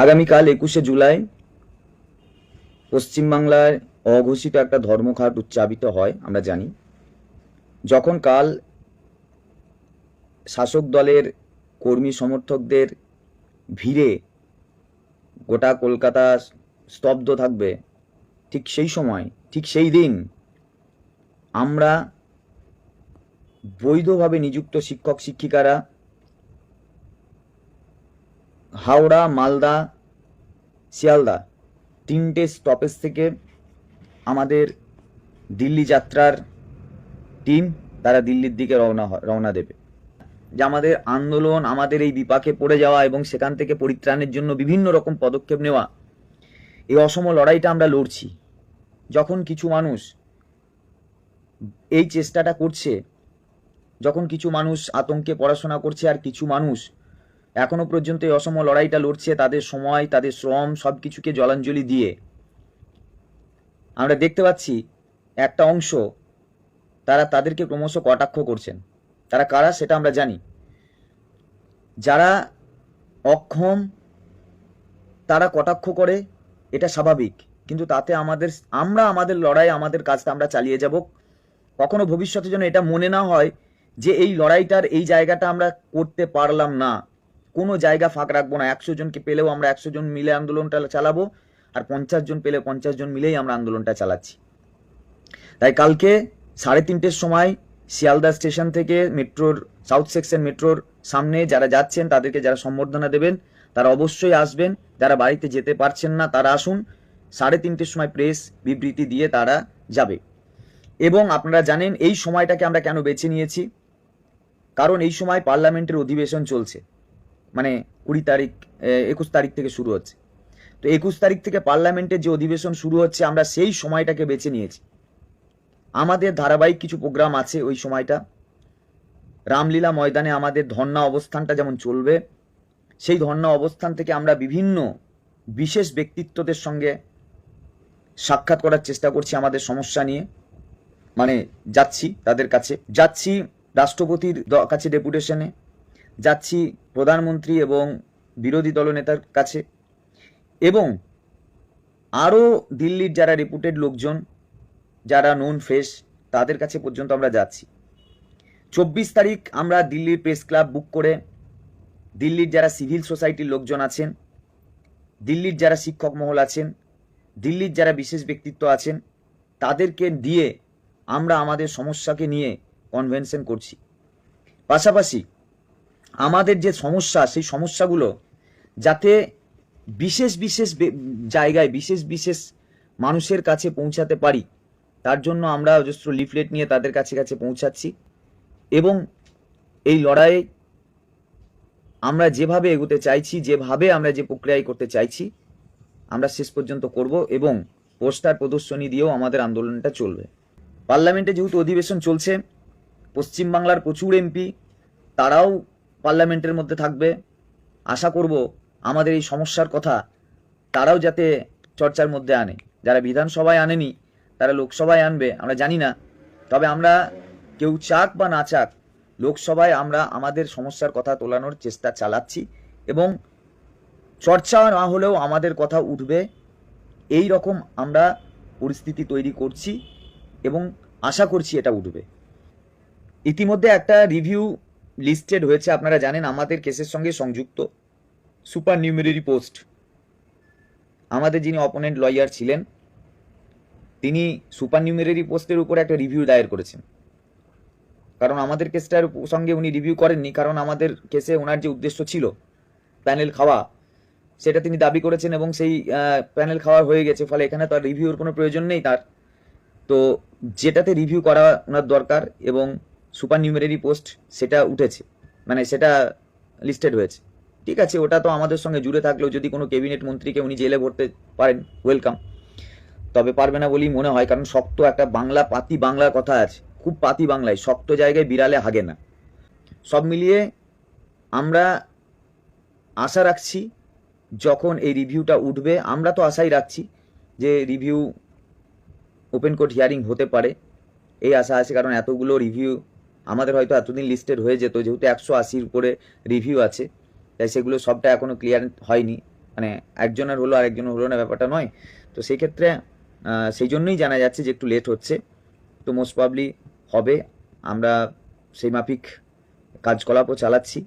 আগামীকাল 21শে জুলাই পশ্চিমবাংলায় অঘোষিত একটা ধর্মঘট উচ্চাবিত হয়। আমরা জানি যখন কাল শাসক দলের কর্মী সমর্থকদের ভিড়ে গোটা কলকাতা স্তব্ধ থাকবে, ঠিক সেই সময়, ঠিক সেই দিন আমরা বৈধভাবে নিযুক্ত শিক্ষক শিক্ষিকারা হাওড়া, মালদা, শিয়ালদা তিনটে স্টপেজ থেকে আমাদের দিল্লি যাত্রার টিম তারা দিল্লির দিকে রওনা দেবে। যে আমাদের আন্দোলন, আমাদের এই বিপাকে পড়ে যাওয়া এবং সেখান থেকে পরিত্রাণের জন্য বিভিন্ন রকম পদক্ষেপ নেওয়া, এই অসম লড়াইটা আমরা লড়ছি। যখন কিছু মানুষ এই চেষ্টাটা করছে, যখন কিছু মানুষ আতঙ্কে পড়াশোনা করছে আর কিছু মানুষ এখনো পর্যন্ত এই অসম লড়াইটা লড়ছে, তাদের সময়, তাদের শ্রম সব কিছুকে জলাঞ্জলি দিয়ে, আমরা দেখতে পাচ্ছি একটা অংশ তারা তাদেরকে ক্রমশ কটাক্ষ করছেন। তারা কারা সেটা আমরা জানি। যারা অক্ষম তারা কটাক্ষ করে, এটা স্বাভাবিক, কিন্তু তাতে আমরা আমাদের লড়াই, আমাদের কাজটা আমরা চালিয়ে যাব। কখনো ভবিষ্যতে যেন এটা মনে না হয় যে এই লড়াইটার এই জায়গাটা আমরা করতে পারলাম না। কোনো জায়গা ফাঁক রাখবো না। 100 জনকে পেলেও আমরা 100 জন মিলে আন্দোলনটা চালাবো, আর 50 জন পেলে 50 জন মিলেই আমরা আন্দোলনটা চালাচ্ছি। তাই কালকে 3:30টার সময় শিয়ালদা স্টেশন থেকে মেট্রোর সাউথ সেকশন মেট্রোর সামনে যারা যাচ্ছেন তাদেরকে যারা সম্বর্ধনা দেবেন তারা অবশ্যই আসবেন। যারা বাড়িতে যেতে পারছেন না তারা আসুন। 3:30টার সময় প্রেস বিবৃতি দিয়ে তারা যাবে। এবং আপনারা জানেন এই সময়টাকে আমরা কেন বেছে নিয়েছি, কারণ এই সময় পার্লামেন্টের অধিবেশন চলছে। মানে 21 তারিখ থেকে শুরু হচ্ছে। তো 21 তারিখ থেকে পার্লামেন্টের যে অধিবেশন শুরু হচ্ছে, আমরা সেই সময়টাকে বেছে নিয়েছি। আমাদের ধারাবাহিক কিছু প্রোগ্রাম আছে ওই সময়টা। রামলীলা ময়দানে আমাদের ধর্ণা অবস্থানটা যেমন চলবে, সেই ধর্ণা অবস্থান থেকে আমরা বিভিন্ন বিশেষ ব্যক্তিত্বদের সঙ্গে সাক্ষাৎ করার চেষ্টা করছি। আমাদের সমস্যা নিয়ে মানে যাচ্ছি, তাদের কাছে যাচ্ছি, রাষ্ট্রপতির কাছে ডেপুটেশনে যাচ্ছি, প্রধানমন্ত্রী এবং বিরোধী দলনেতার কাছে, এবং আরও দিল্লির যারা রেপুটেড লোকজন, যারা নোন ফেস, তাদের কাছে পর্যন্ত আমরা যাচ্ছি। 24 তারিখ আমরা দিল্লির প্রেস ক্লাব বুক করে দিল্লির যারা সিভিল সোসাইটির লোকজন আছেন, দিল্লির যারা শিক্ষক মহল আছেন, দিল্লির যারা বিশেষ ব্যক্তিত্ব আছেন, তাদেরকে দিয়ে আমরা আমাদের সমস্যাকে নিয়ে কনভেনশন করছি। পাশাপাশি আমাদের যে সমস্যা, সেই সমস্যাগুলো যাতে বিশেষ বিশেষ জায়গায় বিশেষ বিশেষ মানুষের কাছে পৌঁছাতে পারি, তার জন্য আমরা অজস্র লিফলেট নিয়ে তাদের কাছে কাছে পৌঁছাচ্ছি। এবং এই লড়াইয়ে আমরা যেভাবে এগোতে চাইছি, যেভাবে আমরা যে প্রক্রিয়ায় করতে চাইছি, আমরা শেষ পর্যন্ত করব এবং পোস্টার প্রদর্শনী দিয়েও আমাদের আন্দোলনটা চলবে। পার্লামেন্টে যেহেতু অধিবেশন চলছে, পশ্চিমবাংলার প্রচুর এমপি তারাও পার্লামেন্টের মধ্যে থাকবে। আশা করব আমাদের এই সমস্যার কথা তারাও যাতে চর্চার মধ্যে আনে। যারা বিধানসভায় আনেনি তারা লোকসভায় আনবে, আমরা জানি না। তবে আমরা কেউ চাক বা না চাক, লোকসভায় আমরা আমাদের সমস্যার কথা তোলানোর চেষ্টা চালাচ্ছি এবং চর্চা না হলেও আমাদের কথা উঠবে, এই রকম আমরা পরিস্থিতি তৈরি করছি এবং আশা করছি এটা উঠবে। ইতিমধ্যে একটা রিভিউ লিস্টেড হয়েছে, আপনারা জানেন আমাদের কেসের সঙ্গে সংযুক্ত সুপার নিউমেরারি পোস্ট। আমাদের যিনি অপোনেন্ট লয়ার ছিলেন তিনি সুপার নিউমেরারি পোস্টের উপর একটা রিভিউ দায়ের করেছেন। কারণ আমাদের কেসটার সঙ্গে উনি রিভিউ করেননি, কারণ আমাদের কেসে ওনার যে উদ্দেশ্য ছিল প্যানেল খাওয়া, সেটা তিনি দাবি করেছেন এবং সেই প্যানেল খাওয়া হয়ে গেছে। ফলে এখানে তো আর রিভিউর কোনো প্রয়োজন নেই তার। তো যেটাতে রিভিউ করা ওনার দরকার এবং সুপার নিউমেরারি পোস্ট, সেটা উঠেছে, মানে সেটা লিস্টেড হয়েছে। ঠিক আছে, ওটা তো আমাদের সঙ্গে জুড়ে থাকলেও যদি কোনো ক্যাবিনেট মন্ত্রীকে উনি জেলে ভরতে পারেন, ওয়েলকাম। তবে পারবে না বলেই মনে হয়, কারণ শক্ত একটা বাংলা, পাতি বাংলার কথা আছে, খুব পাতি বাংলায়, শক্ত জায়গায় বিড়ালে হাগে না। সব মিলিয়ে আমরা আশা রাখছি যখন এই রিভিউটা উঠবে, আমরা তো আশাই রাখছি যে রিভিউ ওপেন কোর্ট হিয়ারিং হতে পারে, এই আশা আছে। কারণ এতগুলো রিভিউ আমাদের হয়তো এতদিন লিস্টেড হয়ে যেত, যেহেতু 180-র উপরে রিভিউ আছে, তাই সেগুলো সবটা এখনও ক্লিয়ার হয়নি। মানে একজনের হলো আরেকজনের হলো না, ব্যাপারটা নয়। তো সেই ক্ষেত্রে সেই জন্যই জানা যাচ্ছে যে একটু লেট হচ্ছে। তো মোস্ট প্রবাবলি হবে, আমরা সেই মাফিক কার্যকলাপও চালাচ্ছি।